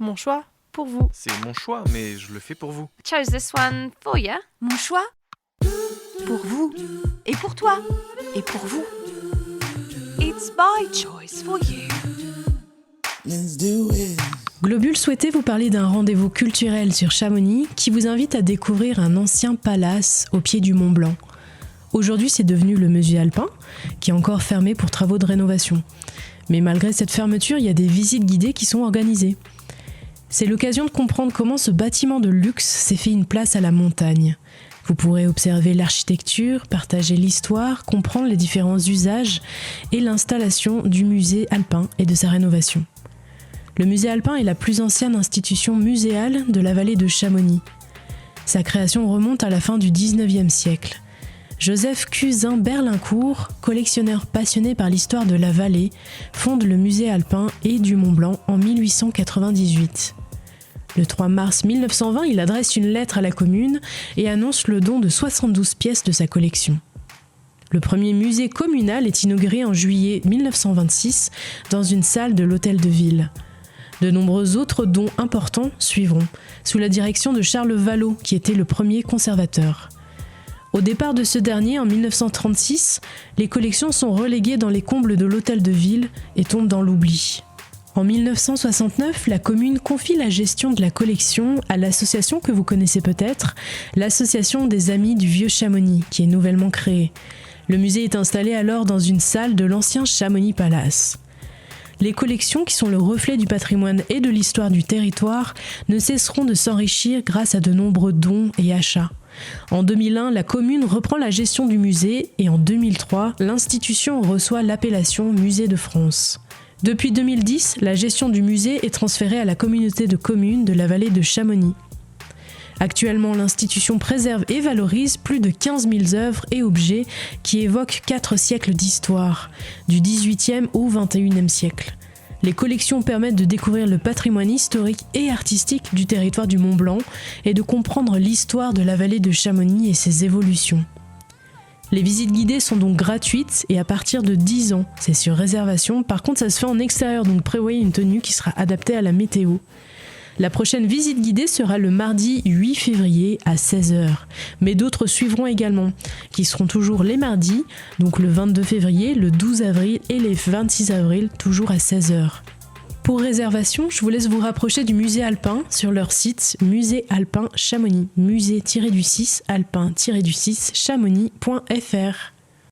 Mon choix pour vous. C'est mon choix, mais je le fais pour vous. Chose this one for you. Mon choix pour vous. Et pour toi. Et pour vous. It's my choice for you. Globule souhaitait vous parler d'un rendez-vous culturel sur Chamonix qui vous invite à découvrir un ancien palace au pied du Mont Blanc. Aujourd'hui, c'est devenu le musée alpin, qui est encore fermé pour travaux de rénovation. Mais malgré cette fermeture, il y a des visites guidées qui sont organisées. C'est l'occasion de comprendre comment ce bâtiment de luxe s'est fait une place à la montagne. Vous pourrez observer l'architecture, partager l'histoire, comprendre les différents usages et l'installation du musée alpin et de sa rénovation. Le musée alpin est la plus ancienne institution muséale de la vallée de Chamonix. Sa création remonte à la fin du XIXe siècle. Joseph Cusin Berlincourt, collectionneur passionné par l'histoire de la vallée, fonde le musée alpin et du Mont Blanc en 1898. Le 3 mars 1920, il adresse une lettre à la commune et annonce le don de 72 pièces de sa collection. Le premier musée communal est inauguré en juillet 1926 dans une salle de l'hôtel de ville. De nombreux autres dons importants suivront, sous la direction de Charles Vallot, qui était le premier conservateur. Au départ de ce dernier, en 1936, les collections sont reléguées dans les combles de l'hôtel de ville et tombent dans l'oubli. En 1969, la commune confie la gestion de la collection à l'association que vous connaissez peut-être, l'Association des Amis du Vieux Chamonix, qui est nouvellement créée. Le musée est installé alors dans une salle de l'ancien Chamonix Palace. Les collections, qui sont le reflet du patrimoine et de l'histoire du territoire, ne cesseront de s'enrichir grâce à de nombreux dons et achats. En 2001, la commune reprend la gestion du musée et en 2003, l'institution reçoit l'appellation Musée de France. Depuis 2010, la gestion du musée est transférée à la communauté de communes de la vallée de Chamonix. Actuellement, l'institution préserve et valorise plus de 15 000 œuvres et objets qui évoquent 4 siècles d'histoire, du XVIIIe au XXIe siècle. Les collections permettent de découvrir le patrimoine historique et artistique du territoire du Mont Blanc et de comprendre l'histoire de la vallée de Chamonix et ses évolutions. Les visites guidées sont donc gratuites et à partir de 10 ans, c'est sur réservation. Par contre, ça se fait en extérieur, donc prévoyez une tenue qui sera adaptée à la météo. La prochaine visite guidée sera le mardi 8 février à 16h. Mais d'autres suivront également, qui seront toujours les mardis, donc le 22 février, le 12 avril et les 26 avril, toujours à 16h. Pour réservation, je vous laisse vous rapprocher du musée alpin sur leur site Musée Alpin Chamonix, musée-du-6 alpin-du-6 chamonix.fr.